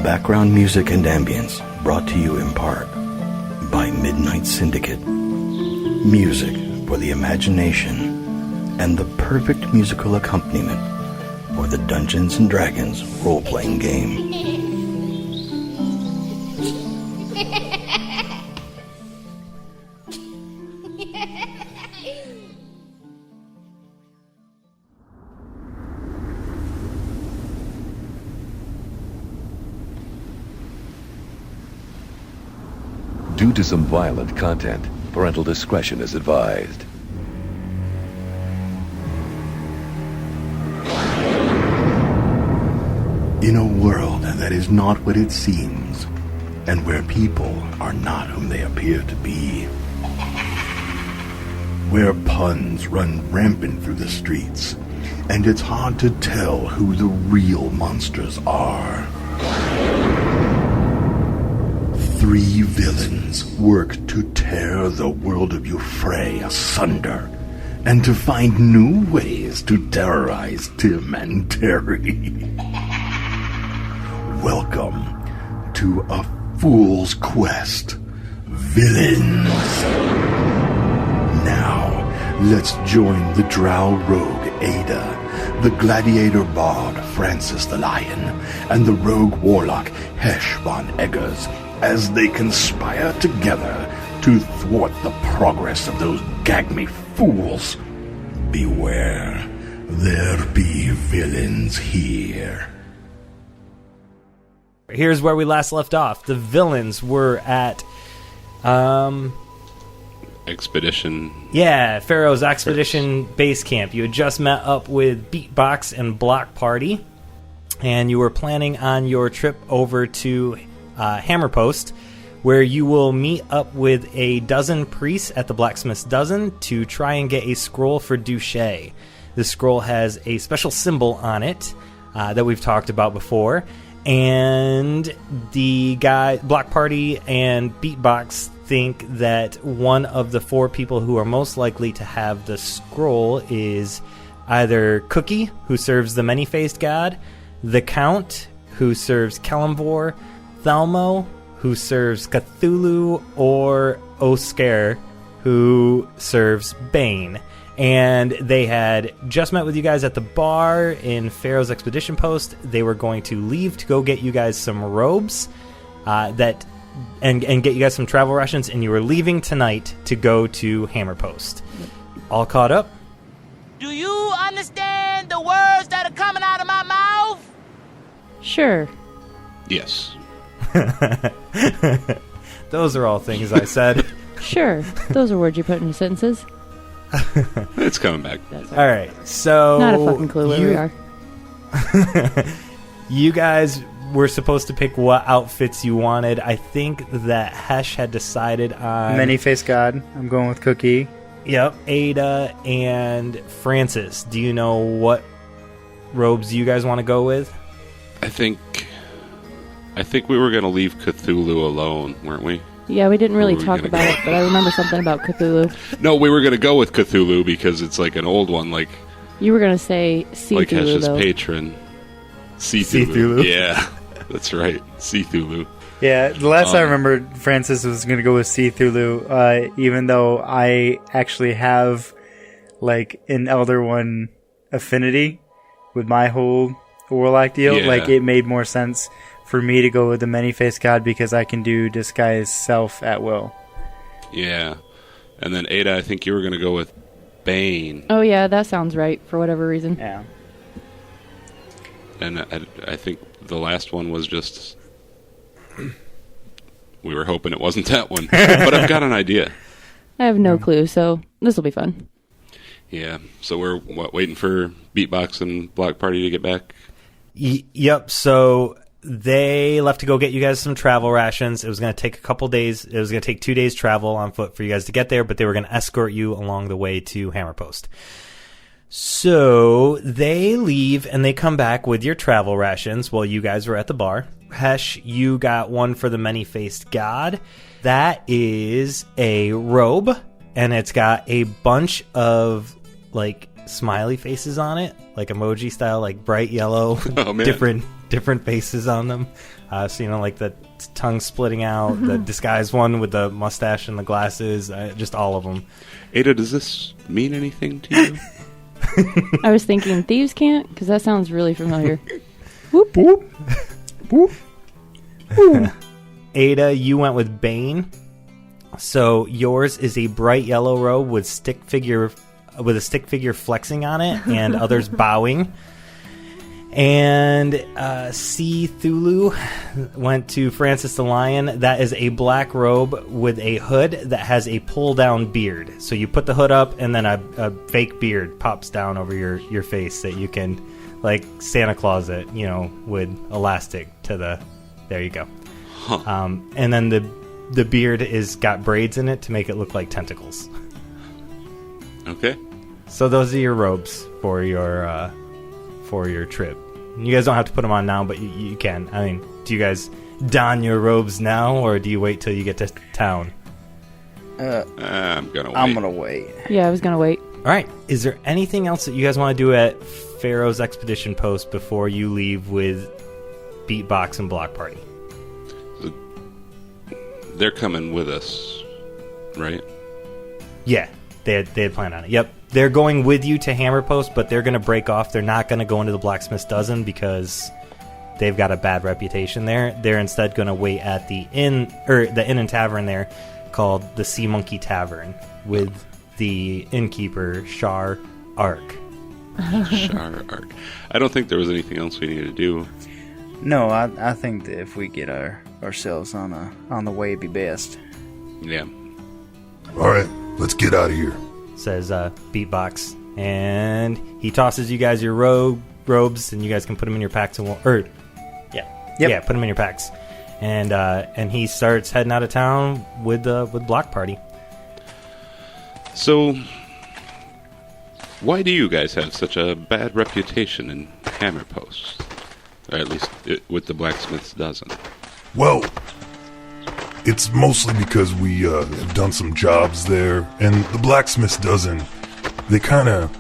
Background music and ambience brought to you in part by Midnight Syndicate. Music for the imagination and the perfect musical accompaniment for the Dungeons & Dragons role-playing game. Due to some violent content, parental discretion is advised. In a world that is not what it seems, and where people are not whom they appear to be, where puns run rampant through the streets, and it's hard to tell who the real monsters are. Three villains work to tear the world of Euphrey asunder, and to find new ways to terrorize Tim and Terry. Welcome to A Fool's Quest, Villains. Now, let's join the drow rogue Ayda, the gladiator bard Francis the Lion, and the rogue warlock Hesh von Eggars, as they conspire together to thwart the progress of those gag-me fools. Beware, there be villains here. Here's where we last left off. The villains were at Expedition. Yeah, Farrow's Expedition base camp. You had just met up with Beatbox and Block Party, and you were planning on your trip over to Hammerpost, where you will meet up with a dozen priests at the Blacksmith's Dozen to try and get a scroll for Duché. This scroll has a special symbol on it that we've talked about before, and the guy, Block Party and Beatbox, think that one of the four people who are most likely to have the scroll is either Cookie, who serves the many-faced god, the Count, who serves Kalimvor, Thalmo, who serves Cthulhu, or Oscar, who serves Bane. And they had just met with you guys at the bar in Farrow's Expedition Post. They were going to leave to go get you guys some robes and get you guys some travel rations, and you were leaving tonight to go to Hammerpost. All caught up? Do you understand the words that are coming out of my mouth? Sure. Yes. Those are all things I said. Sure. Those are words you put in your sentences. It's coming back. All right, so Not a fucking clue where we are. You guys were supposed to pick what outfits you wanted. I think that Hesh had decided on Many-faced god. I'm going with Cookie. Yep, Ayda and Francis. Do you know what robes you guys want to go with? I think we were going to leave Cthulhu alone, weren't we? Yeah, we didn't really talk about it, but I remember something about Cthulhu. No, we were going to go with Cthulhu because it's like an old one, like You were going to say Cthulhu, like Hesh's though. patron. Cthulhu. Yeah, that's right. Cthulhu. Yeah, the last I remember, Francis was going to go with Cthulhu, even though I actually have like an Elder One affinity with my whole Warlock deal. Yeah. Like, it made more sense for me to go with the Many-Faced God because I can do disguise self at will. Yeah. And then Ayda, I think you were going to go with Bane. Oh, yeah, that sounds right, for whatever reason. Yeah. And I think the last one was just... We were hoping it wasn't that one. But I've got an idea. I have no clue, so this will be fun. Yeah. So we're, waiting for Beatbox and Block Party to get back? Yep, so they left to go get you guys some travel rations. It was going to take a couple days. It was going to take 2 days travel on foot for you guys to get there, but they were going to escort you along the way to Hammerpost. So they leave and they come back with your travel rations while you guys were at the bar. Hesh, you got one for the Many-Faced God. That is a robe, and it's got a bunch of like smiley faces on it, like emoji style, like bright yellow, Oh, man. different faces on them. So like the tongue splitting out, the disguised one with the mustache and the glasses, just all of them. Ayda, does this mean anything to you? I was thinking thieves can't, because that sounds really familiar. Whoop, whoop. Whoop. Ayda, you went with Bane. So yours is a bright yellow robe with a stick figure flexing on it, and others bowing. And C. Thulu went to Francis the Lion. That is a black robe with a hood that has a pull-down beard. So you put the hood up, and then a fake beard pops down over your face that you can, like Santa Claus it, with elastic to the... There you go. Huh. And then the beard is got braids in it to make it look like tentacles. Okay. So those are your robes for your trip. You guys don't have to put them on now, but you can. I mean, do you guys don your robes now, or do you wait till you get to town? I'm gonna wait. I'm gonna wait. Yeah, I was gonna wait. All right. Is there anything else that you guys want to do at Farrow's expedition post before you leave with Beatbox and Block Party? They're coming with us, right? Yeah, they had planned on it. Yep. They're going with you to Hammerpost, but they're going to break off. They're not going to go into the Blacksmith's Dozen because they've got a bad reputation there. They're instead going to wait at the inn and tavern there called the Sea Monkey Tavern with the innkeeper, Shar Ark. Shar Ark. I don't think there was anything else we needed to do. No, I think that if we get ourselves on the way, it'd be best. Yeah. All right, let's get out of here. Says Beatbox. And he tosses you guys your robes, and you guys can put them in your packs. Put them in your packs. And he starts heading out of town with Block Party. So, why do you guys have such a bad reputation in Hammerpost? Or at least with the Blacksmith's Dozen. Well, it's mostly because we have done some jobs there, and the Blacksmith's Dozen, they don't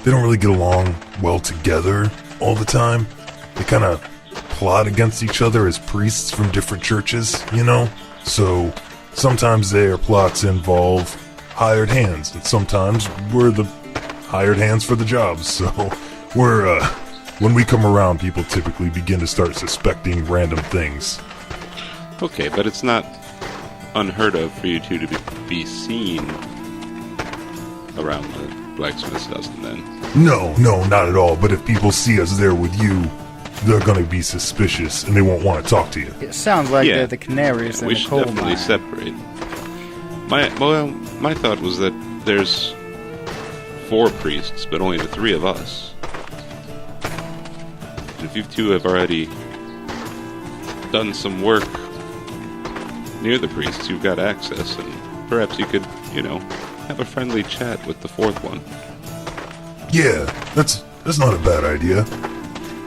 really get along well together all the time. They kind of plot against each other as priests from different churches, So sometimes their plots involve hired hands, and sometimes we're the hired hands for the jobs. So when we come around, people typically begin to start suspecting random things. Okay, but it's not unheard of for you two to be seen around the Blacksmith's Dozen, then? No, not at all. But if people see us there with you, they're going to be suspicious, and they won't want to talk to you. It sounds like they're the canaries in we the should coal definitely mine. separate. My thought was that there's 4 priests, but only the 3 of us. And if you two have already done some work near the priests, you've got access, and perhaps you could, have a friendly chat with the 4th one. Yeah, that's not a bad idea.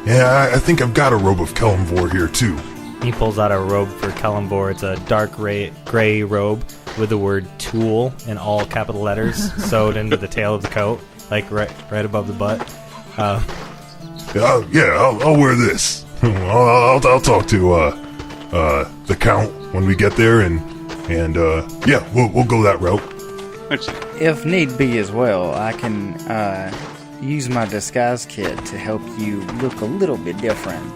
Yeah, I think I've got a robe of Kellamvor here, too. He pulls out a robe for Kellamvor. It's a dark gray robe with the word tool in all capital letters sewed into the tail of the coat, like right above the butt. I'll wear this. I'll talk to the Count when we get there, and we'll go that route. Excellent. If need be as well, I can use my disguise kit to help you look a little bit different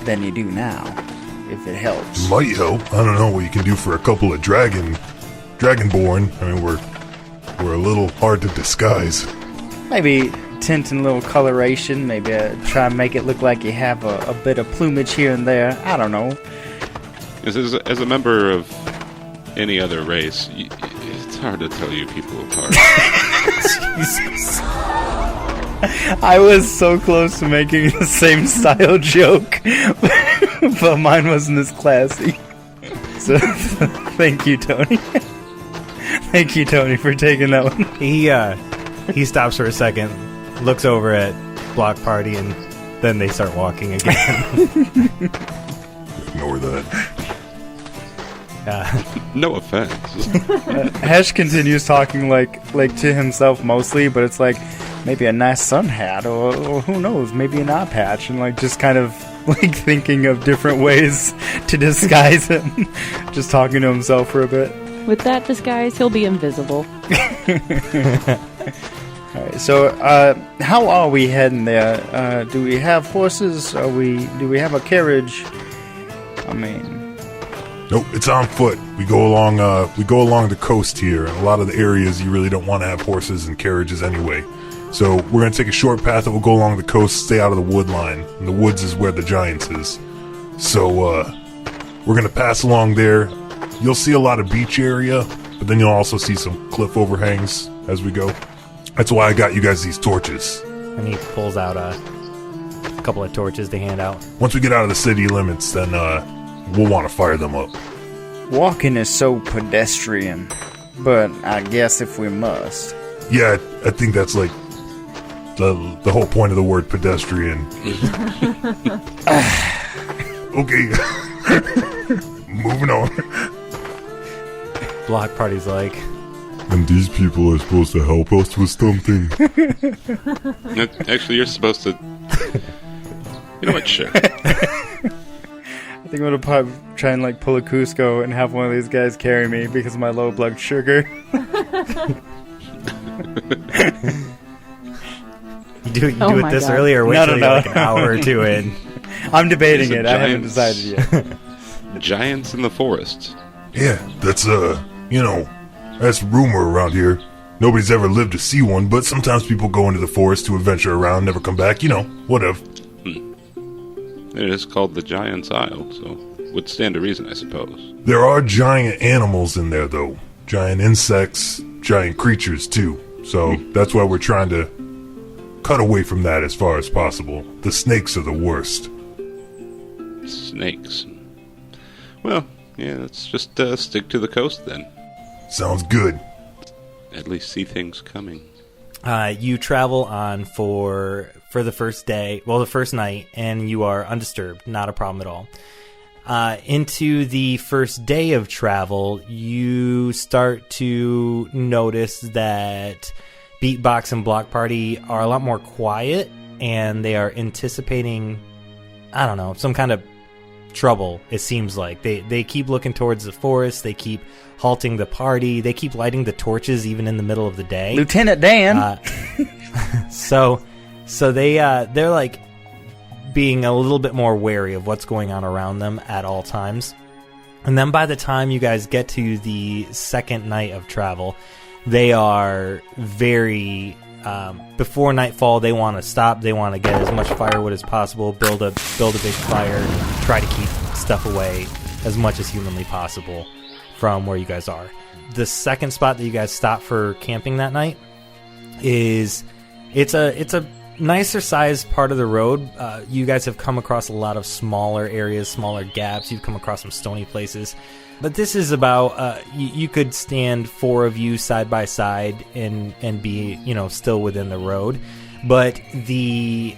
than you do now, if it helps. Might help. I don't know what you can do for a couple of Dragonborn. I mean, we're a little hard to disguise. Maybe tint and a little coloration. Maybe try and make it look like you have a bit of plumage here and there. I don't know. As a member of any other race, it's hard to tell you people apart. Jesus. I was so close to making the same style joke, but mine wasn't as classy. So, thank you, Tony. Thank you, Tony, for taking that one. He stops for a second, looks over at Block Party, and then they start walking again. Ignore that. No offense. Hesh continues talking like to himself mostly, but it's like, maybe a nice sun hat, or who knows, maybe an eye patch, and like just kind of like thinking of different ways to disguise him. Just talking to himself for a bit. With that disguise, he'll be invisible. Alright, so how are we heading there? Do we have horses? Do we have a carriage? I mean, nope, it's on foot. We go along the coast here, and a lot of the areas you really don't want to have horses and carriages anyway. So we're going to take a short path that will go along the coast, stay out of the wood line. And the woods is where the giants is. So we're going to pass along there. You'll see a lot of beach area, but then you'll also see some cliff overhangs as we go. That's why I got you guys these torches. And he pulls out a couple of torches to hand out. Once we get out of the city limits, then we'll want to fire them up. walking is so pedestrian, but I guess if we must. Yeah, I think that's like the whole point of the word pedestrian. Okay. Moving on. Block party's like, and these people are supposed to help us with something. Actually, you're supposed to... You know what, sure. I think I'm gonna probably try and like pull a Cusco and have one of these guys carry me because of my low blood sugar. You do it this early or wait till you're like an hour or two in? I'm debating it. I haven't decided yet. Giants in the forest. Yeah, that's that's rumor around here. Nobody's ever lived to see one, but sometimes people go into the forest to adventure around, never come back, whatever. It is called the Giant's Isle, so would stand to reason, I suppose. There are giant animals in there, though. Giant insects, giant creatures, too. So that's why we're trying to cut away from that as far as possible. The snakes are the worst. Snakes. Well, yeah, let's just stick to the coast then. Sounds good. At least see things coming. You travel on for the first day, well, the first night, and you are undisturbed. Not a problem at all. Into the first day of travel, you start to notice that Beatbox and Block Party are a lot more quiet, and they are anticipating, I don't know, some kind of trouble, it seems like. They keep looking towards the forest, they keep halting the party, they keep lighting the torches even in the middle of the day. Lieutenant Dan! So they're like being a little bit more wary of what's going on around them at all times. And then by the time you guys get to the second night of travel, they are very... before nightfall, they want to stop. They want to get as much firewood as possible, build a big fire, try to keep stuff away as much as humanly possible from where you guys are. The second spot that you guys stop for camping that night is it's a nicer sized part of the road. You guys have come across a lot of smaller areas, smaller gaps. You've come across some stony places. But this is about, you could stand four of you side by side and be, still within the road. But the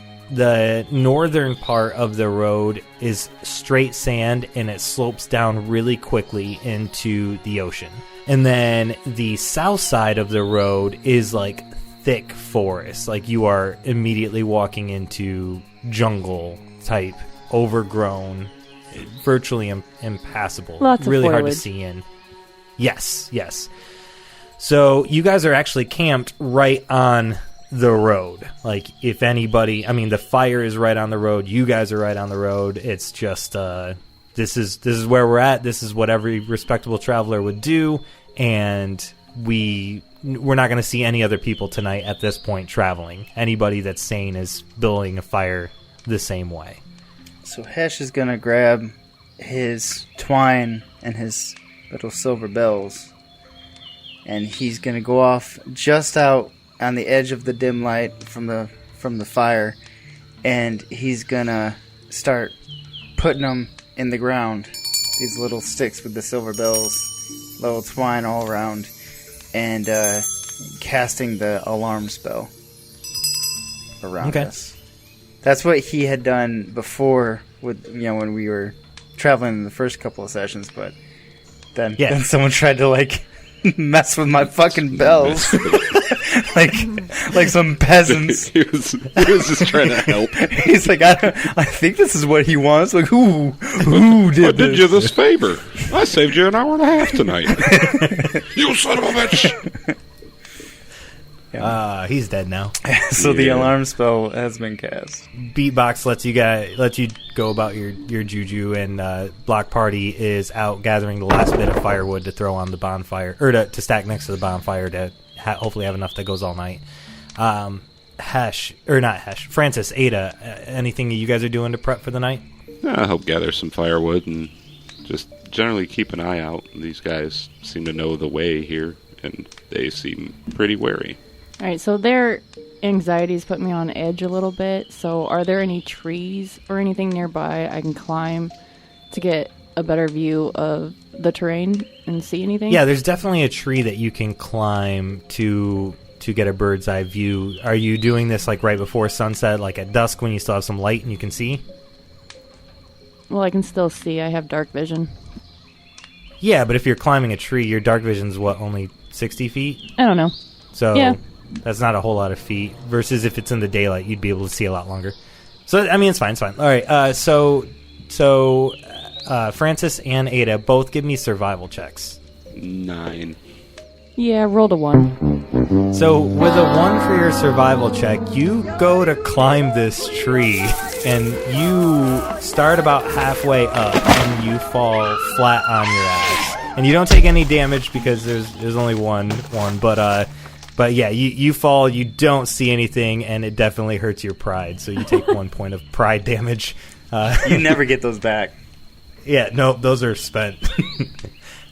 northern part of the road is straight sand, and it slopes down really quickly into the ocean. And then the south side of the road is like thick forest. Like you are immediately walking into jungle type, overgrown, virtually impassable. Lots of really hard to foliage. see in. Yes. So you guys are actually camped right on the road. Like if anybody, the fire is right on the road. You guys are right on the road. It's just this is where we're at. This is what every respectable traveler would do, and we're not going to see any other people tonight at this point traveling. Anybody that's sane is building a fire the same way. So Hesh is gonna grab his twine and his little silver bells, and he's gonna go off just out on the edge of the dim light from the fire, and he's gonna start putting them in the ground. These little sticks with the silver bells, little twine all around, and casting the alarm spell around us. That's what he had done before with when we were traveling in the first couple of sessions, but then someone tried to mess with my fucking bells. like some peasants. he was just trying to help. He's like, I think this is what he wants. Like, who did I did this? you this favor. I saved you an hour and a half tonight. You son of a bitch. He's dead now. So the alarm spell has been cast. Beatbox lets you go about your juju, and Block Party is out gathering the last bit of firewood to throw on the bonfire, or to stack next to the bonfire to hopefully have enough that goes all night. Hesh, or not Hesh, Francis, Ayda, anything you guys are doing to prep for the night? I help gather some firewood and just generally keep an eye out. These guys seem to know the way here, and they seem pretty wary. All right, so their anxieties put me on edge a little bit. So are there any trees or anything nearby I can climb to get a better view of the terrain and see anything? Yeah, there's definitely a tree that you can climb to get a bird's eye view. Are you doing this like right before sunset, like at dusk when you still have some light and you can see? Well, I can still see. I have dark vision. Yeah, but if you're climbing a tree, your dark vision's what, only 60 feet? I don't know. So Yeah. that's not a whole lot of feet. Versus if it's in the daylight, you'd be able to see a lot longer. So, I mean, it's fine. All right, so Francis and Ayda, both give me survival checks. 9. Yeah, rolled a 1. So with a 1 for your survival check, you go to climb this tree, and you start about halfway up, and you fall flat on your ass. And you don't take any damage because there's only one, but yeah, you fall, you don't see anything, and it definitely hurts your pride. So you take 1 point of pride damage. You never get those back. Yeah, no, those are spent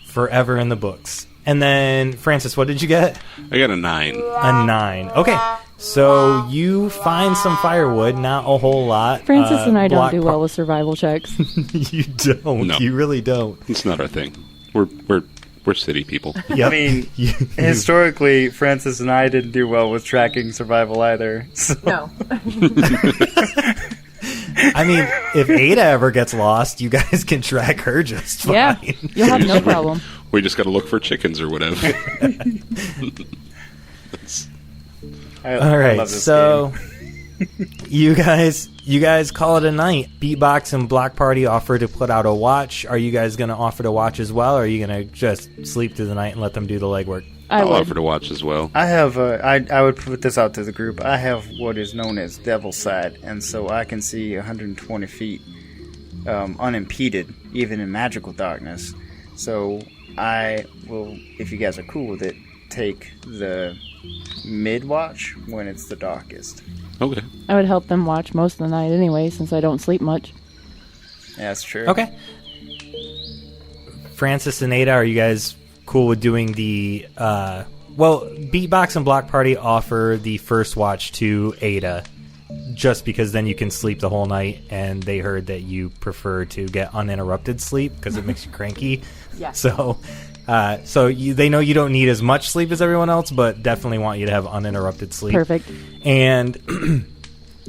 forever in the books. And then, Francis, what did you get? I got a 9. A 9. Okay, so you find some firewood, not a whole lot. Francis and I don't do well with survival checks. You don't. No. You really don't. It's not our thing. We're city people. Yep. I mean, historically, Francis and I didn't do well with tracking survival either. So. No. I mean, if Ayda ever gets lost, you guys can track her just fine. Yeah, you'll have no problem. We just got to look for chickens or whatever. All right, so you guys call it a night. Beatbox and Block Party offer to put out a watch. Are you guys going to offer to watch as well, or are you going to just sleep through the night and let them do the legwork? I'll offer to watch as well. I have I would put this out to the group. I have what is known as Devil's Sight, and so I can see 120 feet unimpeded, even in magical darkness. So I will, if you guys are cool with it, take the mid-watch when it's the darkest. Okay. I would help them watch most of the night anyway, since I don't sleep much. Yeah, that's true. Okay. Francis and Ayda, are you guys cool with doing the Beatbox and Block Party offer the first watch to Ayda just because then you can sleep the whole night, and they heard that you prefer to get uninterrupted sleep because it makes you cranky. Yeah. So they know you don't need as much sleep as everyone else, but definitely want you to have uninterrupted sleep. Perfect. And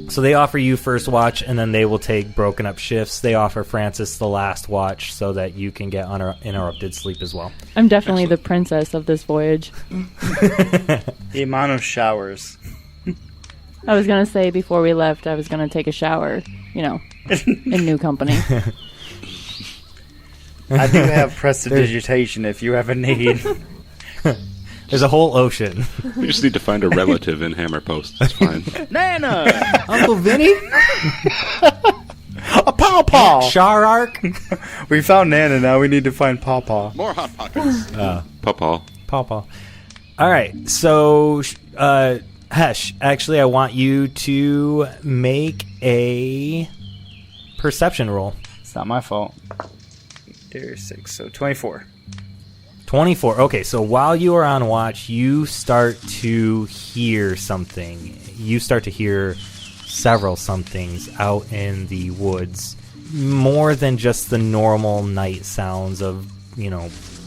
so they offer you first watch, and then they will take broken up shifts. They offer Francis the last watch so that you can get uninterrupted sleep as well. I'm definitely the princess of this voyage. The amount of showers. I was going to say before we left, I was going to take a shower, in new company. I do have prestidigitation if you ever need. There's a whole ocean. We just need to find a relative in Hammerpost. That's fine. Nana! Uncle Vinny? A Paw-Paw! Sharark? We found Nana, now we need to find Paw-Paw. More Hot Pockets. Paw-Paw. Paw-Paw. All right, so Hesh, actually I want you to make a perception roll. It's not my fault. There's 6, so 24. 24. Okay, so while you are on watch, you start to hear something. You start to hear several somethings out in the woods. More than just the normal night sounds of,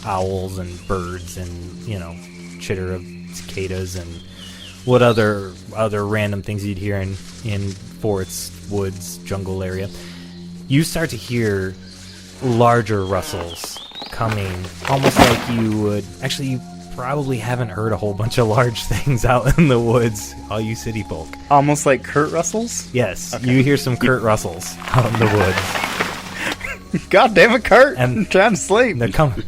owls and birds and, chitter of cicadas and what other random things you'd hear in forests, woods, jungle area. You start to hear larger rustles coming, almost like you would... Actually, you probably haven't heard a whole bunch of large things out in the woods, all you city folk. Almost like Kurt Russells? Yes, Okay. you hear some Kurt Russells out in the woods. God damn it, Kurt! And I'm trying to sleep. They're coming.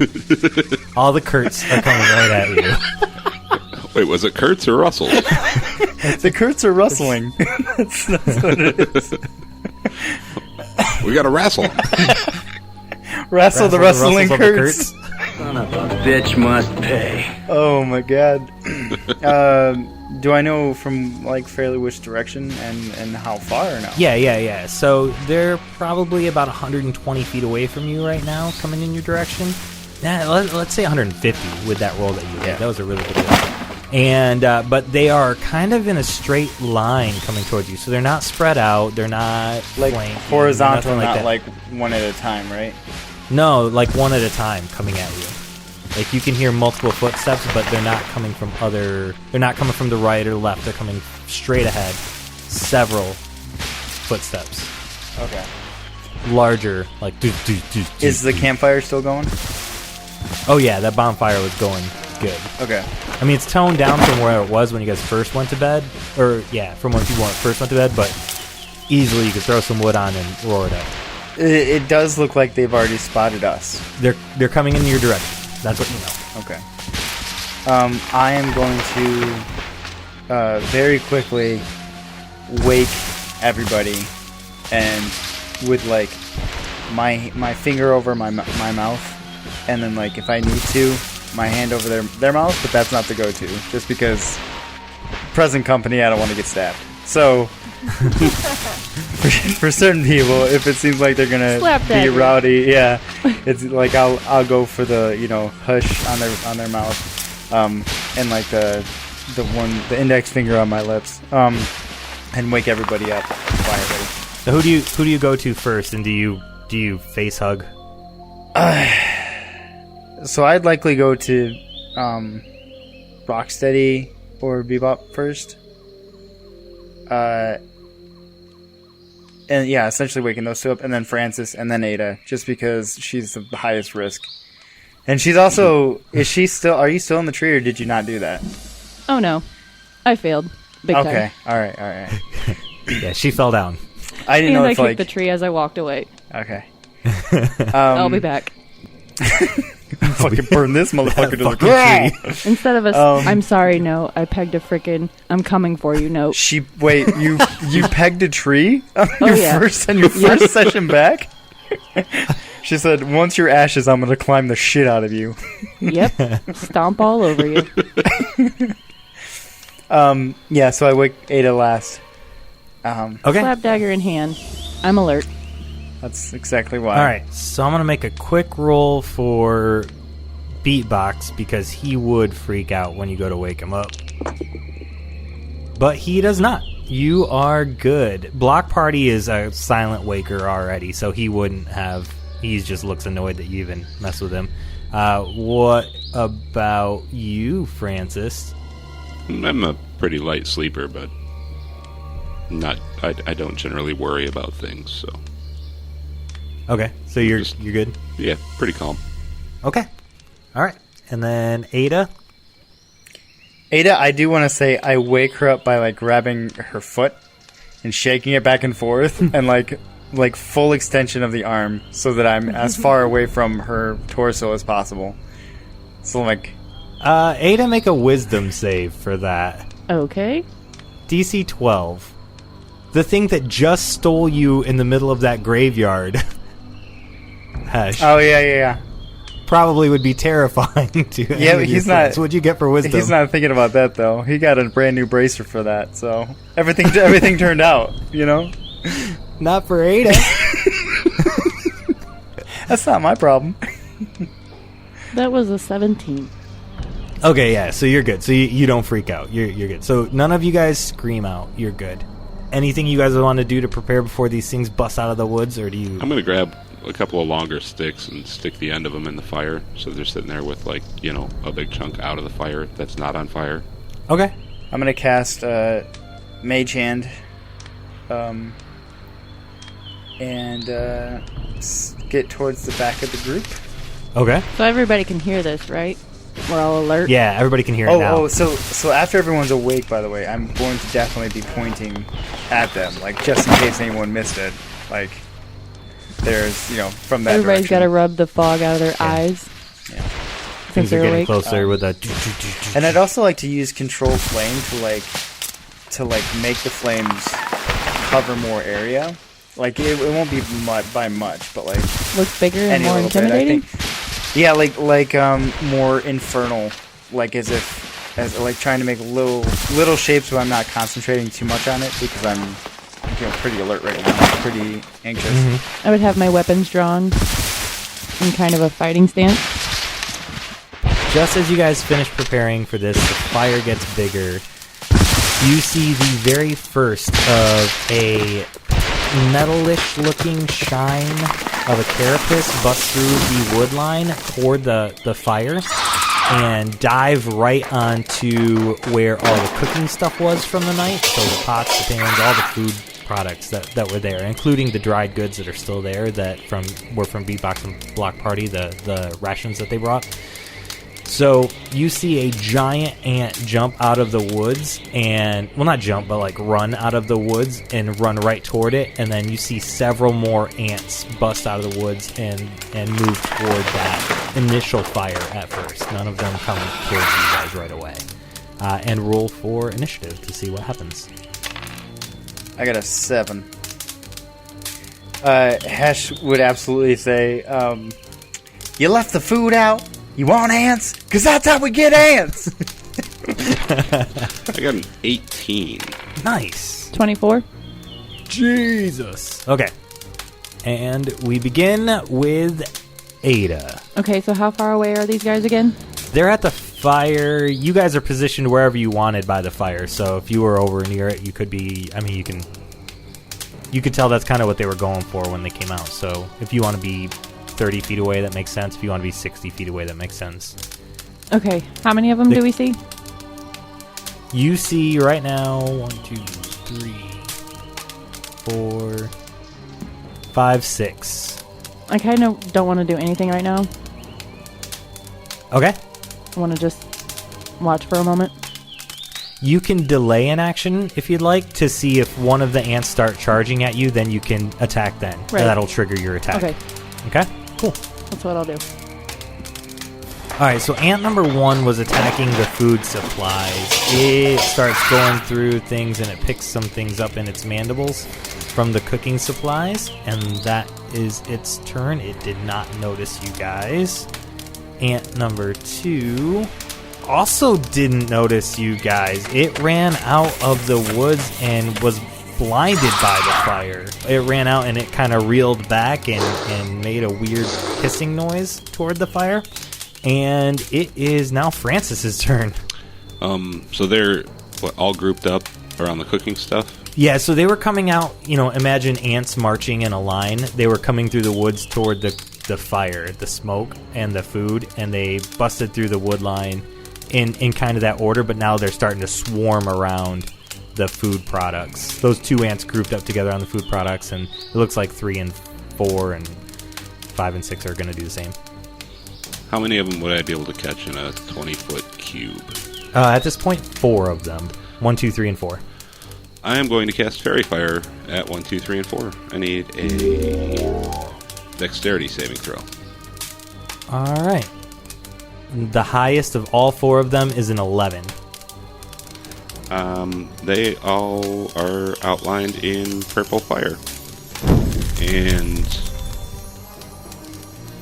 All the Kurts are coming right at you. Wait, was it Kurtz or Russell? The Kurts are rustling. that's what it is. We got to wrestle. Wrestle the rustling Russells of the Kurts. Son of a bitch must pay. Oh my god. Do I know from like fairly which direction and how far or no? Yeah. So they're probably about 120 feet away from you right now, coming in your direction. Let's say 150 with that roll that you did. That was a really good roll. And but they are kind of in a straight line coming towards you, so they're not spread out. They're not Like flanking, horizontal, nothing not that. like one at a time, right? No, like one at a time coming at you. Like you can hear multiple footsteps, but they're not coming from They're not coming from the right or left. They're coming straight ahead. Several footsteps, Okay. larger, like. Is the campfire still going? Oh yeah, that bonfire was going good. Okay. I mean, it's toned down from where it was when you guys first went to bed, from when you first went to bed, but easily you could throw some wood on and roar it up. It does look like they've already spotted us. They're coming in your direction. That's what you know. Okay. I am going to very quickly wake everybody, and with like my finger over my mouth, and then like if I need to, my hand over their mouth, but that's not the go-to, just because present company, I don't want to get stabbed. So for certain people, if it seems like they're gonna be rowdy, yeah, it's like I'll go for the hush on their mouth, and like the index finger on my lips, and wake everybody up quietly. So who do you go to first, and do you face hug? So I'd likely go to Rocksteady or Bebop first. And yeah, essentially waking those two up, and then Francis, and then Ayda, just because she's the highest risk. And she's also, are you still in the tree, or did you not do that? Oh no, I failed. Big time. Okay, alright. Yeah, she fell down. I didn't know I if kicked the tree as I walked away. Okay. I'll be back. Fucking burn this motherfucker to the ground. Instead of a I'm sorry note, I pegged a frickin' I'm coming for you note. Wait, you pegged a tree on your first session back? She said, once your ashes, I'm going to climb the shit out of you. Yep. Stomp all over you. Yeah, so I wake Ayda last. Okay. Slap dagger in hand. I'm alert. That's exactly why. All right, so I'm going to make a quick roll for Beatbox because he would freak out when you go to wake him up. But he does not. You are good. Block Party is a silent waker already, so he wouldn't have... He just looks annoyed that you even mess with him. What about you, Francis? I'm a pretty light sleeper, but I don't generally worry about things, so... Okay, so you're good? Yeah, pretty calm. Okay. All right. And then Ayda? Ayda, I do want to say I wake her up by like grabbing her foot and shaking it back and forth and like full extension of the arm so that I'm as far away from her torso as possible. So like... Ayda, make a wisdom save for that. Okay. DC 12. The thing that just stole you in the middle of that graveyard... Hesh. Oh, yeah. Probably would be terrifying to Yeah, but he's not... What'd you get for wisdom? He's not thinking about that, though. He got a brand new bracer for that, so... Everything turned out, you know? Not for Ayda. That's not my problem. That was a 17. Okay, yeah, so you're good. So you don't freak out. You're good. So none of you guys scream out. You're good. Anything you guys want to do to prepare before these things bust out of the woods, or do you... I'm going to grab a couple of longer sticks and stick the end of them in the fire, so they're sitting there with, like, a big chunk out of the fire that's not on fire. Okay. I'm going to cast Mage Hand, and get towards the back of the group. Okay. So everybody can hear this, right? We're all alert. Yeah, everybody can hear it now. So after everyone's awake, by the way, I'm going to definitely be pointing at them, like just in case anyone missed it. Like, there's, from that Everybody's got to direction. rub the fog out of their eyes. Yeah. Things are they're getting awake. closer with a... And I'd also like to use control flame to make the flames cover more area. Like, it won't be by much, but like Looks bigger and any more little bit, I intimidating. think. Yeah, like more infernal, like as trying to make little shapes, but I'm not concentrating too much on it because I'm pretty alert right now, pretty anxious. Mm-hmm. I would have my weapons drawn in kind of a fighting stance. Just as you guys finish preparing for this, the fire gets bigger. You see the very first of a metalish looking shine of a carapace bust through the wood line toward the fire and dive right onto where all the cooking stuff was from the night. So the pots, the pans, all the food products that were there, including the dried goods that are still there were from Beatbox and Block Party, the rations that they brought. So you see a giant ant jump out of the woods and, well, not jump, but like run out of the woods and run right toward it. And then you see several more ants bust out of the woods and move toward that initial fire at first. None of them come towards you guys right away. And roll for initiative to see what happens. I got a 7. Hesh would absolutely say, you left the food out? You want ants? Because that's how we get ants! I got an 18. Nice. 24. Jesus. Okay. And we begin with Ayda. Okay, so how far away are these guys again? They're at the fire. You guys are positioned wherever you wanted by the fire. So if you were over near it, you could be... I mean, you could tell that's kind of what they were going for when they came out. So if you want to be 30 feet away, that makes sense. If you want to be 60 feet away, that makes sense. Okay, how many of them do we see? You see right now 1, 2, 3, 4, 5, 6. I kind of don't want to do anything right now. Okay. I want to just watch for a moment. You can delay an action if you'd like to see if one of the ants start charging at you, then you can attack then. Right. That'll trigger your attack. Okay, Okay? Cool. that's what I'll do. Alright, so ant number 1 was attacking the food supplies. It starts going through things and it picks some things up in its mandibles from the cooking supplies, and that is its turn. It did not notice you guys. Ant number 2 also didn't notice you guys. It ran out of the woods and was blinded by the fire. It ran out and it kind of reeled back and made a weird hissing noise toward the fire. And it is now Francis's turn. So they're all grouped up around the cooking stuff? Yeah, so they were coming out, imagine ants marching in a line. They were coming through the woods toward the fire, the smoke, and the food, and they busted through the wood line in kind of that order, but now they're starting to swarm around the food products. Those 2 ants grouped up together on the food products, and it looks like 3 and 4 and 5 and 6 are going to do the same. How many of them would I be able to catch in a 20-foot cube? At this point, 4 of them. 1, 2, 3, and 4. I am going to cast Fairy Fire at 1, 2, 3, and 4. I need a dexterity saving throw. All right. The highest of all 4 of them is an 11. They all are outlined in purple fire. And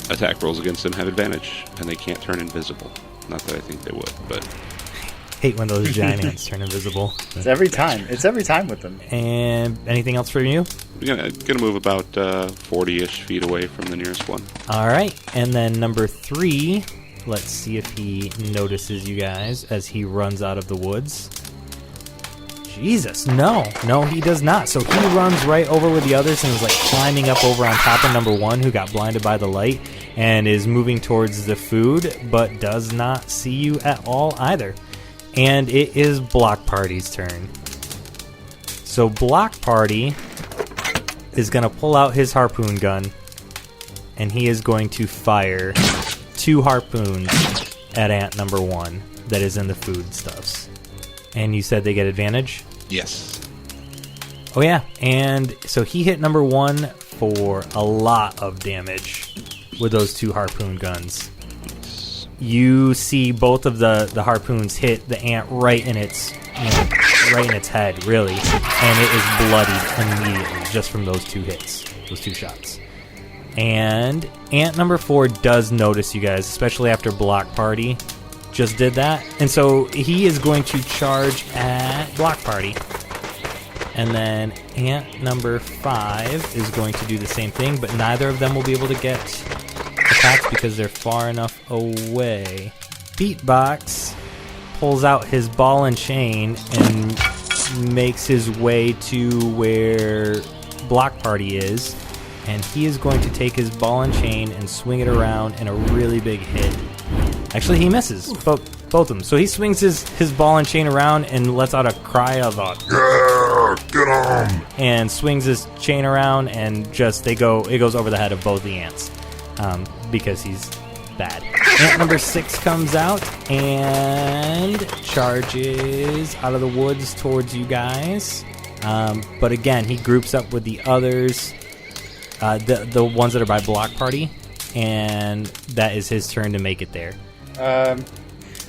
attack rolls against them have advantage, and they can't turn invisible. Not that I think they would, but... Hate when those giant ants turn invisible. It's every time with them. And anything else from you? I'm gonna move about 40-ish feet away from the nearest one. All right. And then number 3, let's see if he notices you guys as he runs out of the woods. Jesus, no, he does not. So he runs right over with the others and is like climbing up over on top of number 1 who got blinded by the light and is moving towards the food, but does not see you at all either. And it is Block Party's turn. So Block Party is going to pull out his harpoon gun, and he is going to fire 2 harpoons at ant number 1 that is in the foodstuffs. And you said they get advantage? Yes. Oh, yeah. And so he hit number 1 for a lot of damage with those 2 harpoon guns. You see both of the harpoons hit the ant right in its head, really, and it is bloodied immediately just from those 2 hits, those 2 shots. And ant number 4 does notice you guys, especially after Block Party just did that, and so he is going to charge at Block Party. And then ant number 5 is going to do the same thing, but neither of them will be able to get attacks because they're far enough away. Beatbox pulls out his ball and chain and makes his way to where Block Party is, and he is going to take his ball and chain and swing it around in a really big hit. Actually, he misses both of them. So he swings his ball and chain around and lets out a cry of a Yeah, get on! and swings his chain around, and it goes over the head of both the ants because he's bad. Ant number 6 comes out and charges out of the woods towards you guys. But again, he groups up with the others, the ones that are by Block Party, and that is his turn to make it there.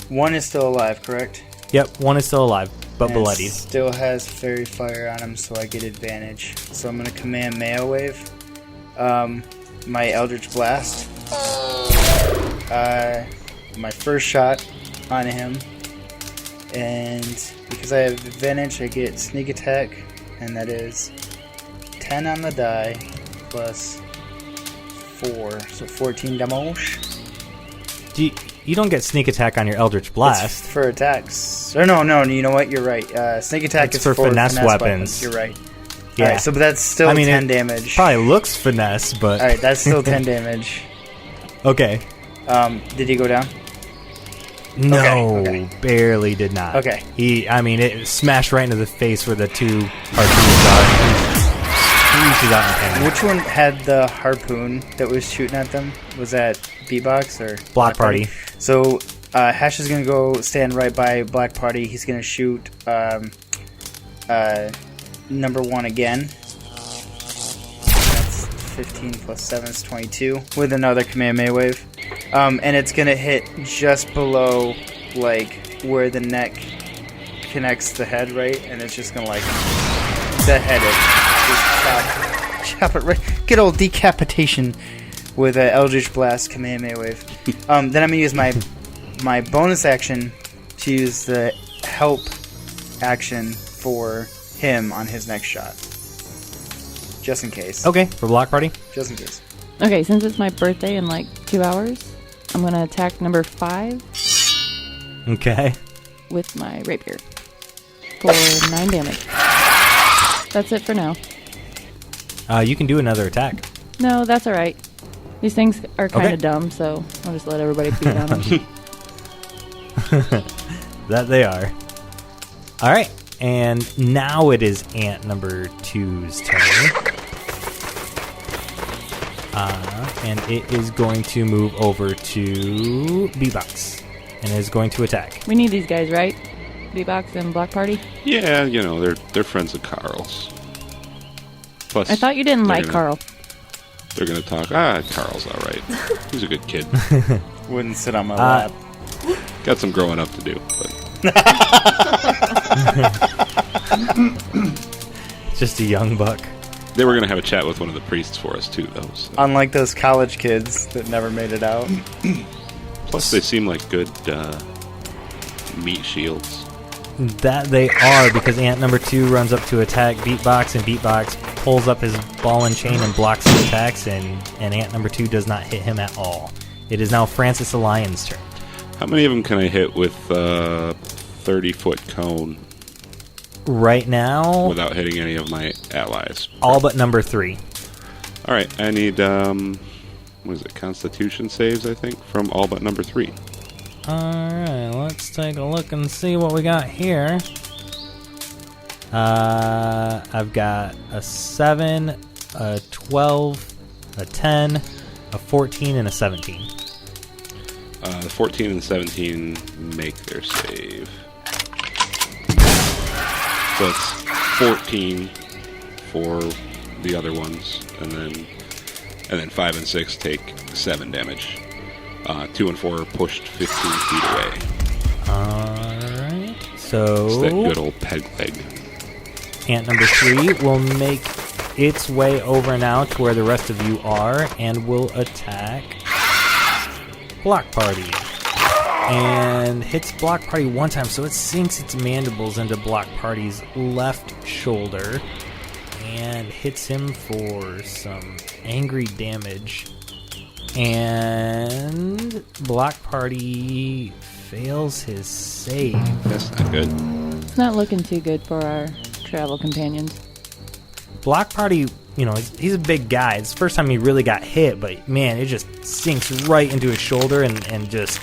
1 is still alive, correct? Yep, 1 is still alive, but And bloodied. Still has Fairy Fire on him, so I get advantage. So I'm going to command Mayo Wave. My Eldritch Blast. My first shot on him. And because I have advantage, I get Sneak Attack. And that is 10 on the die plus 4. So 14 damage. You don't get Sneak Attack on your Eldritch Blast. It's for attacks. Or no, you know what? You're right. Sneak Attack It's is for finesse weapons. You're right. Yeah. Alright, so that's still 10 damage. Probably looks finesse, but... Alright, that's still 10 damage. Okay. Did he go down? No, Okay. barely did not. Okay. It smashed right into the face where the 2 harpoons are. He reaches out and hands. Which one had the harpoon that was shooting at them? Was that Beatbox or Block Party? So Hesh is going to go stand right by Black Party. He's going to shoot number 1 again. That's 15 plus 7 is 22 with another Kamehameha Wave. And it's going to hit just below, like, where the neck connects the head, right? And it's just going to, like, behead it. Just chop it right. Good old decapitation with an Eldritch Blast Kamehameha Wave. Then I'm going to use my bonus action to use the help action for him on his next shot. Just in case. Okay, for Block Party? Just in case. Okay, since it's my birthday in like 2 hours, I'm going to attack number 5 Okay. with my rapier for 9 damage. That's it for now. You can do another attack. No, that's alright. These things are kind of Okay. dumb, so I'll just let everybody beat on them. That they are. Alright, and now it is ant number 2's turn. And it is going to move over to B-Box. And is going to attack. We need these guys, right? B-Box and Block Party? Yeah, they're friends of Carl's. Plus, I thought you didn't they're like gonna- Carl. They're gonna talk. Carl's all right. He's a good kid. Wouldn't sit on my lap. Got some growing up to do, but Just a young buck. they were gonna have a chat with one of the priests for us too, though. So. Unlike those college kids that never made it out. Plus, they seem like good meat shields. That they are, because ant number 2 runs up to attack Beatbox, and Beatbox pulls up his ball and chain and blocks his attacks, and ant number 2 does not hit him at all. It is now Francis the Lion's turn. How many of them can I hit with 30-foot cone Right now, without hitting any of my allies? all but number 3. All right, I need what is it? Constitution saves, I think, from all but number 3. Alright, let's take a look and see what we got here. I've got a 7, a 12, a 10, a 14, and a 17. 14 and 17 make their save. So it's 14 for the other ones, and then 5 and 6 take 7 damage. 2 and 4 are pushed 15 feet away. Alright, so... It's that good old peg leg. Ant number 3 will make its way over now to where the rest of you are, and will attack Block Party. And hits Block Party one time, so it sinks its mandibles into Block Party's left shoulder, and hits him for some angry damage. And Block Party fails his save. That's not good. It's not looking too good for our travel companions. Block Party, you know, he's a big guy. It's the first time he really got hit, but man, it just sinks right into his shoulder and just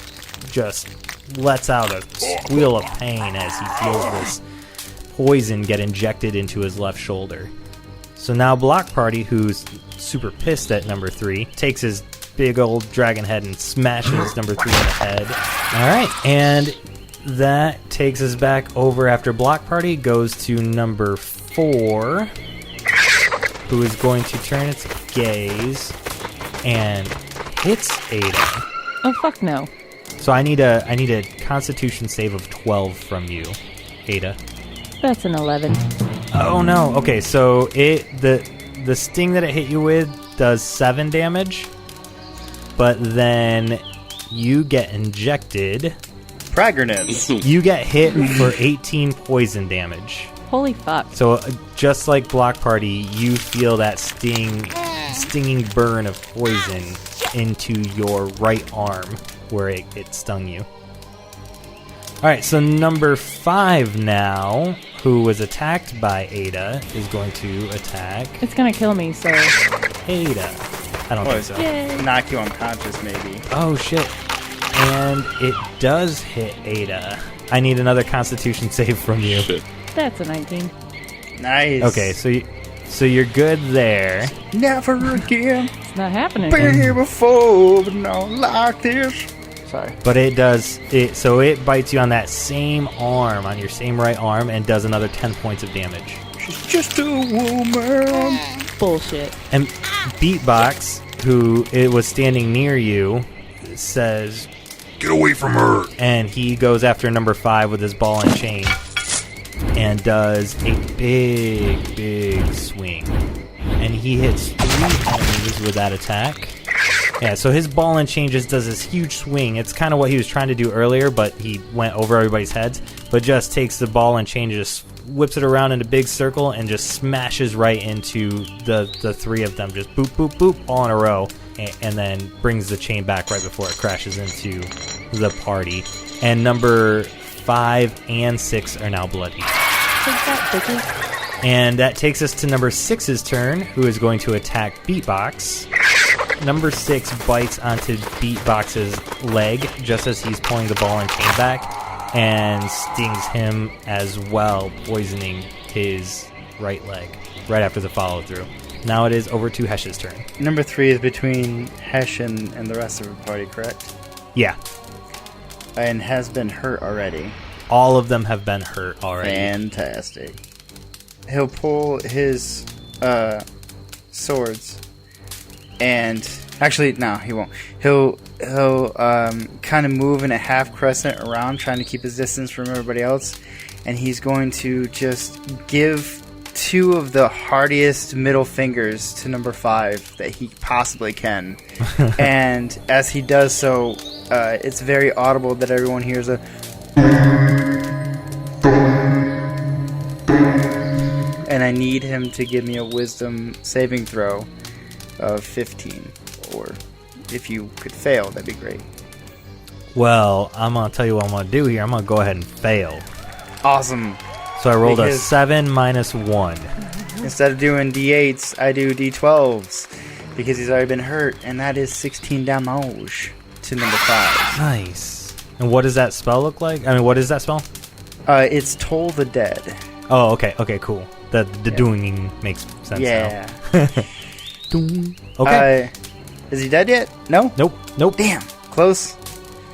lets out a squeal of pain as he feels this poison get injected into his left shoulder. So now Block Party, who's super pissed at number 3, takes his big old dragon head and smashes number 3 in the head. Alright, and that takes us back over after Block Party, goes to number 4, who is going to turn its gaze and hits Ayda. Oh, fuck no. So I need a Constitution save of 12 from you, Ayda. That's an 11. Oh no. Okay, so the sting that it hit you with does 7 damage, but then you get injected. Pregnant. You get hit for 18 poison damage. Holy fuck. So just like Block Party, you feel that stinging burn of poison into your right arm where it stung you. Alright, so number 5 now, who was attacked by Ayda, is going to attack It's gonna kill me, so... Ayda. I don't think so. Yay. Knock you unconscious, maybe. Oh shit. And it does hit Ayda. I need another Constitution save from you. Shit. That's a 19. Nice. Okay, so you're good there. Never again. It's not happening. Been here before, but not like this. Sorry. But it does it, so it bites you on that same arm, on your same right arm, and does another 10 points of damage. She's just a woman. Bullshit. And Beatbox, who it was standing near you, says, Get away from her. and he goes after number 5 with his ball and chain, and does a big swing. And he hits 3 enemies with that attack. Yeah, so his ball and chain just does this huge swing. It's kind of what he was trying to do earlier, but he went over everybody's heads. But just takes the ball and chain, just whips it around in a big circle, and just smashes right into the 3 of them. Just boop, boop, boop, all in a row. And then brings the chain back right before it crashes into the party. And number 5 and 6 are now bloody. And that takes us to number 6's turn, who is going to attack Beatbox. Number 6 bites onto Beatbox's leg just as he's pulling the ball and chain back, and stings him as well, poisoning his right leg right after the follow-through. Now it is over to Hesh's turn. Number 3 is between Hesh and the rest of the party, correct? Yeah. And has been hurt already. All of them have been hurt already. Fantastic. He'll pull his swords, and actually, no, he won't. He'll kind of move in a half crescent around, trying to keep his distance from everybody else, and he's going to just give 2 of the hardiest middle fingers to number 5 that he possibly can. And as he does so, it's very audible that everyone hears a and I need him to give me a wisdom saving throw of 15, or if you could fail, that'd be great. Well, I'm going to tell you what I'm going to do here. I'm going to go ahead and fail. Awesome. So I rolled a Because 7 minus 1. instead of doing d8s, I do d12s because he's already been hurt, and that is 16 damage to number 5. Nice. And what does that spell look like? I mean, what is that spell? It's Toll the Dead. Oh, okay, cool. The doing makes sense Yeah. now. Doing. Okay. Is he dead yet? No? Nope. Damn. Close.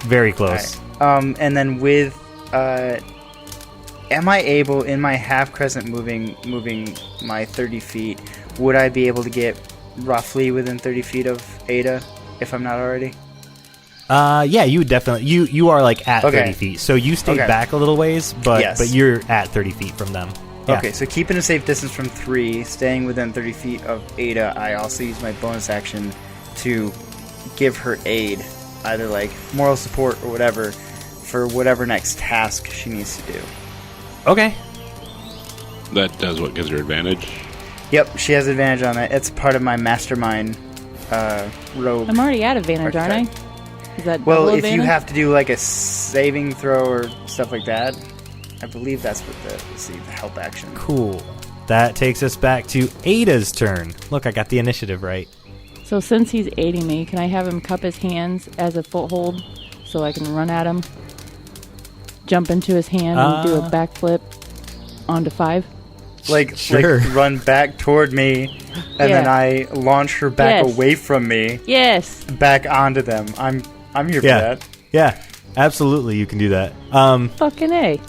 Very close. Right. And then with, am I able in my half crescent moving my 30 feet? Would I be able to get roughly within 30 feet of Ayda if I'm not already? Yeah, you would definitely. You are like at 30 feet, so you stay back a little ways, but you're at 30 feet from them. Yeah. Okay, so keeping a safe distance from 3, staying within 30 feet of Ayda, I also use my bonus action to give her aid, either like moral support or whatever, for whatever next task she needs to do. Okay. That does what gives her advantage? Yep, she has advantage on that. It's part of my mastermind rogue. I'm already at advantage, aren't I? Is that well, double if advantage? you have to do like a saving throw or stuff like that, I believe that's what the help action. Cool. That takes us back to Ayda's turn. Look, I got the initiative right. So since he's aiding me, can I have him cup his hands as a foothold so I can run at him, jump into his hand, and do a backflip onto 5? Like run back toward me, and then I launch her back away from me. Yes. Back onto them. I'm here for that. Yeah, absolutely, you can do that. Fucking A.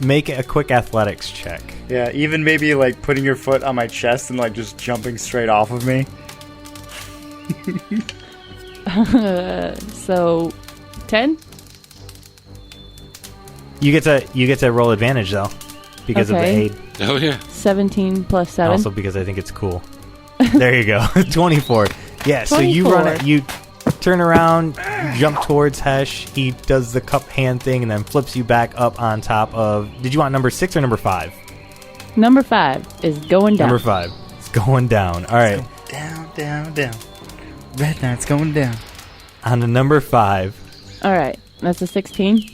Make a quick athletics check. Yeah, even maybe like putting your foot on my chest and like just jumping straight off of me. So 10? You get to roll advantage though, because of the aid. Oh yeah. 17 plus 7. Also because I think it's cool. There you go. 24. Yeah, 24. So you you turn around, jump towards Hesh. He does the cup hand thing and then flips you back up on top of. Did you want number 6 or number 5? Number 5 is going down. Number 5. It's going down. All right. Down. Red Knight's going down. On to number 5. All right. That's a 16.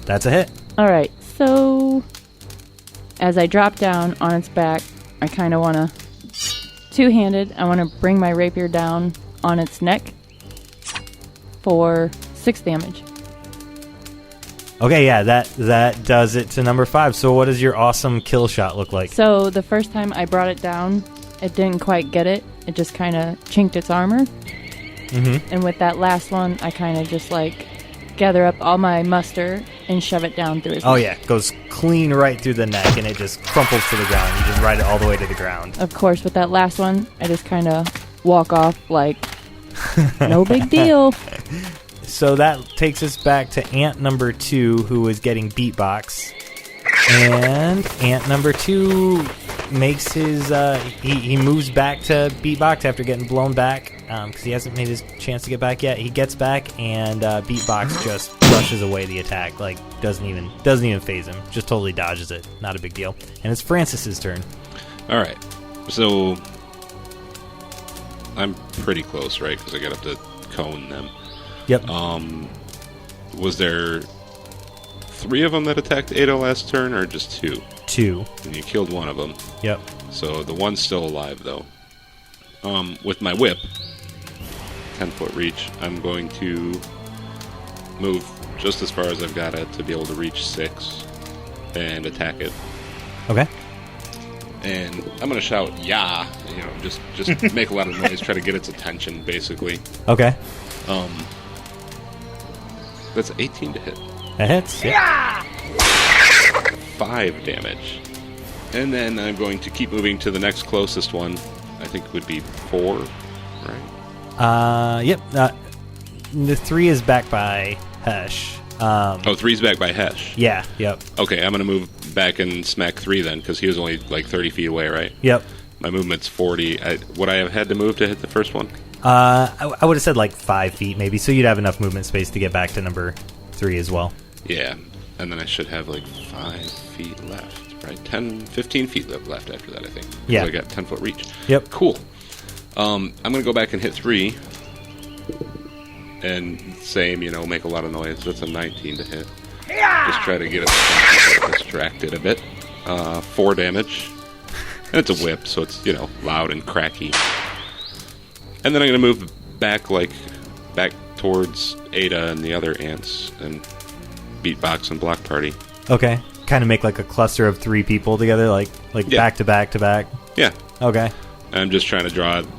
That's a hit. All right. So as I drop down on its back, I kind of want to two-handed. I want to bring my rapier down on its neck for 6 damage. Okay, yeah, that does it to number 5. So what does your awesome kill shot look like? So the first time I brought it down, it didn't quite get it. It just kind of chinked its armor. Mm-hmm. And with that last one, I kind of just like gather up all my muster and shove it down through his neck. Oh yeah, goes clean right through the neck and it just crumples to the ground. You just ride it all the way to the ground. Of course, with that last one, I just kind of walk off like, no big deal. So that takes us back to ant number 2, who is getting beatbox. And ant number 2 makes his he moves back to beatbox after getting blown back because he hasn't made his chance to get back yet. He gets back and beatbox just brushes away the attack, like doesn't even phase him, just totally dodges it. Not a big deal. And it's Francis's turn. All right, so I'm pretty close, right? Because I got up to cone them. Yep. Was there 3 of them that attacked Ayda last turn, or just 2? 2. And you killed one of them. Yep. So the one's still alive, though. With my whip, 10-foot reach, I'm going to move just as far as I've got it to be able to reach 6 and attack it. Okay. And I'm going to shout, "Yeah!" You know, just make a lot of noise, try to get its attention, basically. Okay. That's 18 to hit. That hits. Yeah. 5 damage. And then I'm going to keep moving to the next closest one. I think would be 4, right? Yep. The 3 is back by Hesh. 3's back by Hesh. Yeah. Yep. Okay, I'm going to move back and smack 3 then, because he was only like 30 feet away, right? Yep. My movement's 40. Would I have had to move to hit the first one? I would have said like 5 feet maybe, so you'd have enough movement space to get back to number 3 as well. Yeah, and then I should have like 5 feet left, right? 15 feet left after that, I think. Yeah. So I got 10-foot reach. Yep. Cool. I'm going to go back and hit 3. And same, make a lot of noise. That's a 19 to hit. Just try to get it distracted a bit. 4 damage. And it's a whip, so it's, loud and cracky. And then I'm going to move back towards Ayda and the other ants and beatbox and block party. Okay. Kind of make like a cluster of 3 people together, like back to back to back. Yeah. Okay. I'm just trying to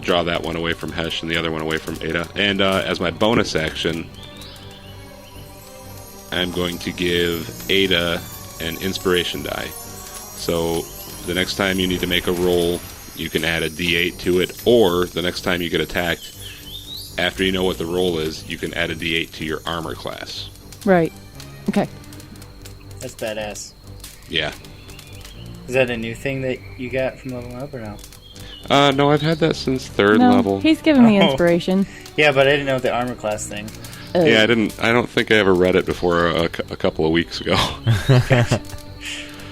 draw that one away from Hesh and the other one away from Ayda. And as my bonus action, I'm going to give Ayda an inspiration die. So the next time you need to make a roll, you can add a D8 to it, or the next time you get attacked, after you know what the roll is, you can add a D8 to your armor class. Right. Okay. That's badass. Yeah. Is that a new thing that you got from leveling up or no? No, I've had that since third No, level. he's giving me inspiration. Yeah, but I didn't know the armor class thing. Yeah, I don't think I ever read it before a couple of weeks ago.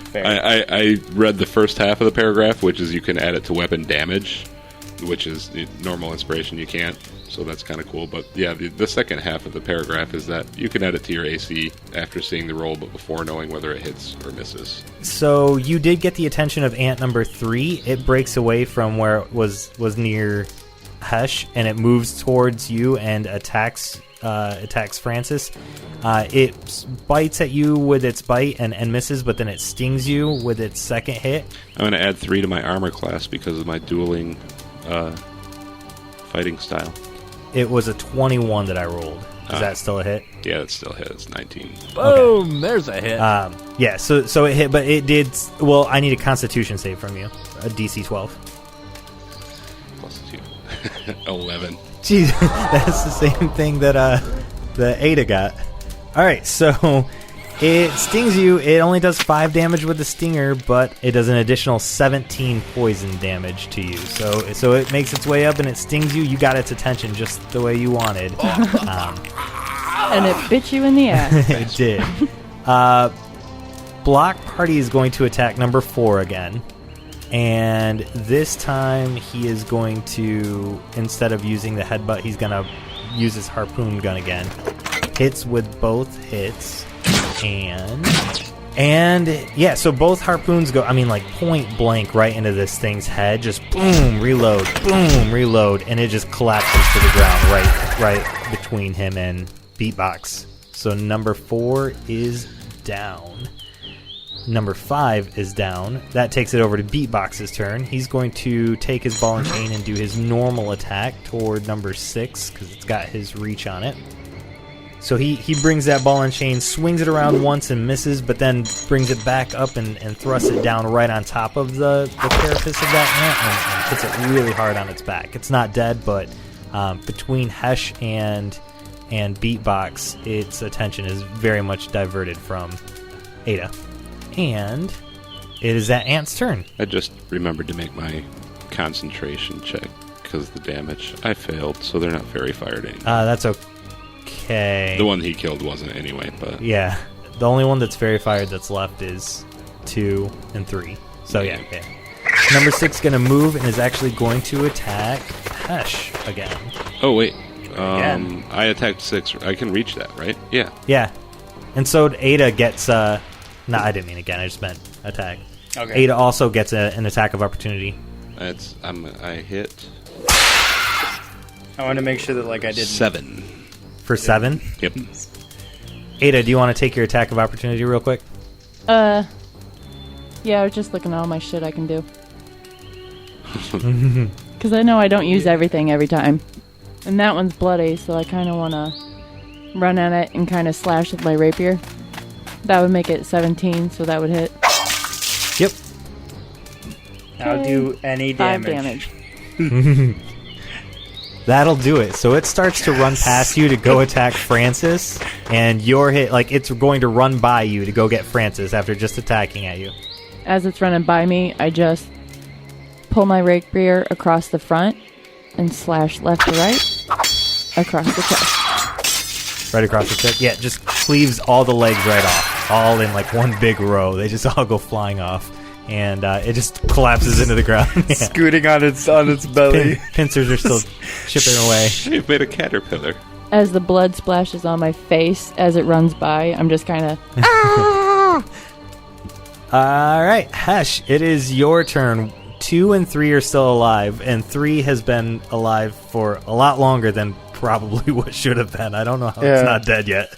Fair. I read the first half of the paragraph, which is you can add it to weapon damage, which is normal inspiration you can't. So that's kind of cool. But yeah, the second half of the paragraph is that you can add it to your AC after seeing the roll, but before knowing whether it hits or misses. So you did get the attention of ant number 3. It breaks away from where it was near Hesh, and it moves towards you and attacks Francis. It bites at you with its bite and misses, but then it stings you with its second hit. I'm going to add 3 to my armor class because of my dueling fighting style. It was a 21 that I rolled. Is that still a hit? Yeah, it still hits. 19. Boom! Okay. There's a hit. Yeah, so it hit, but it did... Well, I need a Constitution save from you. A DC 12. Plus 2. 11. Jeez, that's the same thing that the Ayda got. Alright, so it stings you. It only does 5 damage with the stinger, but it does an additional 17 poison damage to you. So it makes its way up and it stings you. You got its attention just the way you wanted. And it bit you in the ass. It did. Block Party is going to attack number 4 again. And this time he is going to, instead of using the headbutt, he's going to use his harpoon gun again. Hits with both hits. And yeah, so both harpoons go, point blank right into this thing's head. Just boom, reload, and it just collapses to the ground right between him and Beatbox. So number 4 is down. Number 5 is down. That takes it over to Beatbox's turn. He's going to take his ball and chain and do his normal attack toward number 6 because it's got his reach on it. So he brings that ball and chain, swings it around once and misses, but then brings it back up and thrusts it down right on top of the carapace of that ant and hits it really hard on its back. It's not dead, but between Hesh and Beatbox, its attention is very much diverted from Ayda. And it is that ant's turn. I just remembered to make my concentration check because the damage. I failed, so they're not fairy fired anymore. That's okay. The one he killed wasn't anyway, but... Yeah. The only one that's fairy fired that's left is 2 and 3. So yeah. Number 6 going to move and is actually going to attack Hesh again. Oh, wait. I attacked 6. I can reach that, right? Yeah. Yeah. And so Ayda gets... No, I didn't mean again. I just meant attack. Okay. Ayda also gets an attack of opportunity. I hit... I want to make sure that I didn't... 7. For 7? Yep. Ayda, do you want to take your attack of opportunity real quick? Yeah, I was just looking at all my shit I can do. Because I know I don't use everything every time. And that one's bloody, so I kind of want to run at it and kind of slash with my rapier. That would make it 17, so that would hit. Yep. I'll do any damage. 5 damage. That'll do it. So it starts to run past you to go attack Francis, and you're hit, it's going to run by you to go get Francis after just attacking at you. As it's running by me, I just pull my rapier across the front and slash left to right across the chest. Right across the chest? Yeah, just cleaves all the legs right off. All in one big row. They just all go flying off. And it just collapses into the ground. Yeah. Scooting on its belly. Pincers are still chipping away. You've made a caterpillar. As the blood splashes on my face as it runs by, I'm just kind of... Alright, Hesh, it is your turn. 2 and 3 are still alive, and 3 has been alive for a lot longer than probably what should have been. I don't know how it's not dead yet.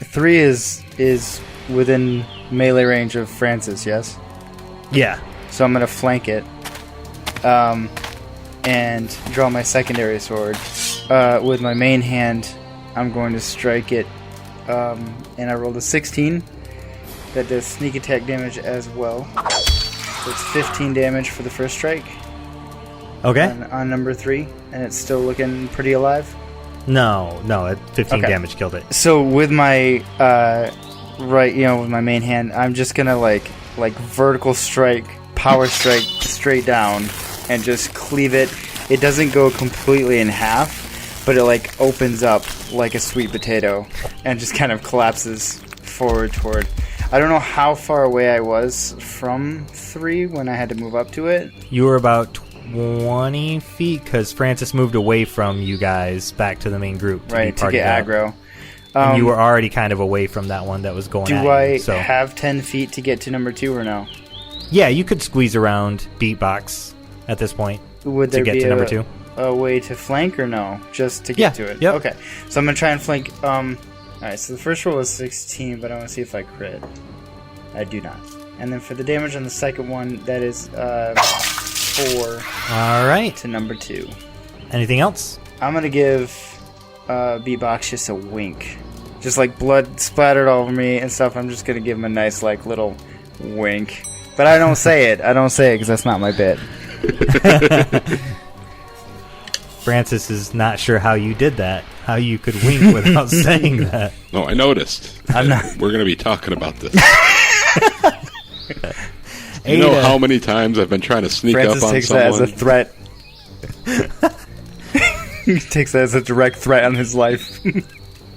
3 is within melee range of Francis, yes? Yeah. So I'm going to flank it and draw my secondary sword. With my main hand, I'm going to strike it and I rolled a 16. That does sneak attack damage as well. So it's 15 damage for the first strike. Okay. On number 3, and it's still looking pretty alive. No, 15 damage killed it. So with my with my main hand, I'm just gonna like vertical strike, power strike straight down, and just cleave it. It doesn't go completely in half, but it like opens up like a sweet potato, and just kind of collapses forward toward. I don't know how far away I was from 3 when I had to move up to it. You were about 20 feet because Francis moved away from you guys back to the main group to get aggro. And you were already kind of away from that one that was going at you. Do I have 10 feet to get to number 2 or no? Yeah, you could squeeze around beatbox at this point. Would there to get be to number 2. A way to flank or no? Just to get to it? Yep. Okay, so I'm going to try and flank. Alright, so the first roll was 16, but I want to see if I crit. I do not. And then for the damage on the second one, that is 4. Alright. To number 2. Anything else? I'm going to give Beatbox just a wink. Just like blood splattered all over me and stuff. I'm just going to give him a nice like little wink. But I don't say it. I don't say it because that's not my bit. Francis is not sure how you did that. How you could wink without saying that. No, I noticed. I'm not. We're going to be talking about this. You know how many times I've been trying to sneak Francis up on takes someone? that as a threat. He takes that as a direct threat on his life.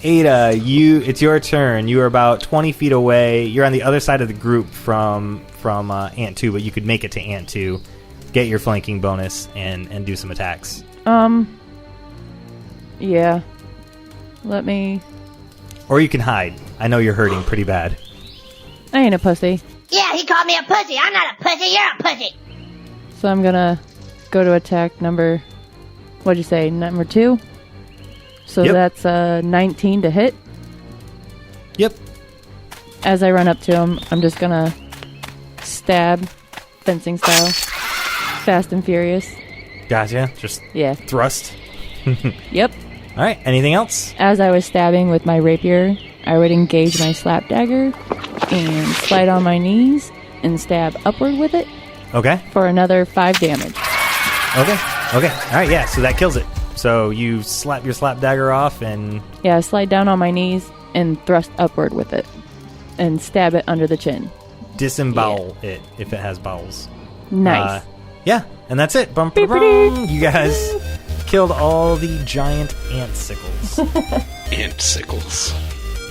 Ayda, it's your turn. You are about 20 feet away. You're on the other side of the group from Ant 2, but you could make it to Ant 2, get your flanking bonus, and do some attacks. Yeah. Let me... Or you can hide. I know you're hurting pretty bad. I ain't a pussy. Yeah, he called me a pussy. I'm not a pussy. You're a pussy. So I'm gonna go to attack number... What'd you say? Number 2? So that's 19 to hit. Yep. As I run up to him, I'm just gonna stab, fencing style. Fast and furious. Gotcha. Just thrust. Yep. All right. Anything else? As I was stabbing with my rapier, I would engage my slap dagger and slide on my knees and stab upward with it. Okay. For another 5 damage. Okay. All right. Yeah. So that kills it. So you slap your slap dagger off and... Yeah, slide down on my knees and thrust upward with it. And stab it under the chin. Disembowel it if it has bowels. Nice. Yeah, and that's it. Bum, bum, bum. You guys killed all the giant ant sickles. Ant sickles.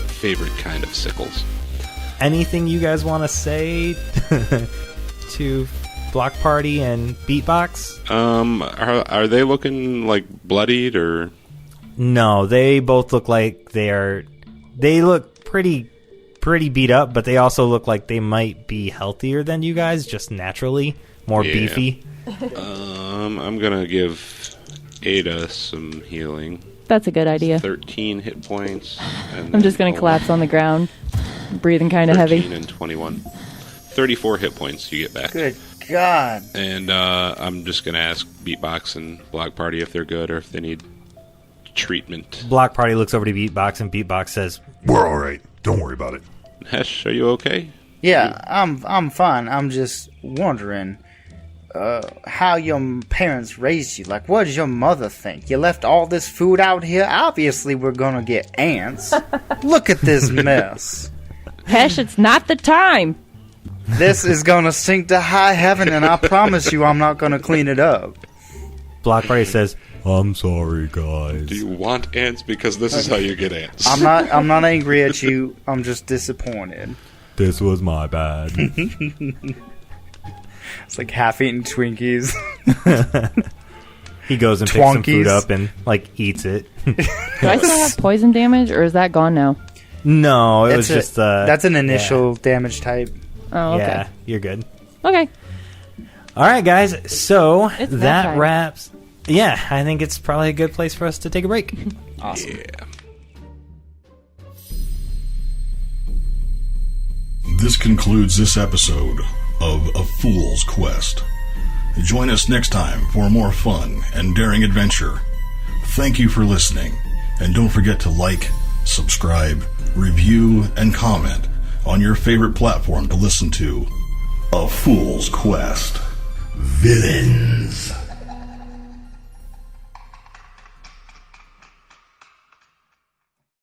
Favorite kind of sickles. Anything you guys want to say to Block Party and Beatbox? Are they looking like bloodied or? No, they both look like they look pretty beat up, but they also look like they might be healthier than you guys, just naturally more beefy. I'm gonna give Ayda some healing. That's a good idea. 13 hit points. And I'm just gonna collapse on the ground, breathing kind of heavy. 13 and 21. 34 hit points you get back. Good God. And I'm just going to ask Beatbox and Block Party if they're good or if they need treatment. Block Party looks over to Beatbox, and Beatbox says, "We're all right. Don't worry about it." Hesh, are you okay? Yeah, I'm fine. I'm just wondering how your parents raised you. Like, what does your mother think? You left all this food out here? Obviously, we're going to get ants. Look at this mess. Hesh, it's not the time. This is going to sink to high heaven, and I promise you I'm not going to clean it up. Block Party says, "I'm sorry, guys." Do you want ants? Because this is how you get ants. I'm not angry at you. I'm just disappointed. This was my bad. It's like half-eaten Twinkies. He goes and picks some food up and eats it. Do I still have poison damage, or is that gone now? No, it was just... that's an initial damage type. Oh, okay. Yeah, you're good. Okay. All right, guys. So It's that time. wraps... Yeah, I think it's probably a good place for us to take a break. Awesome. Yeah. This concludes this episode of A Fool's Quest. Join us next time for more fun and daring adventure. Thank you for listening, and don't forget to like, subscribe, review, and comment on your favorite platform to listen to A Fool's Quest. Villain.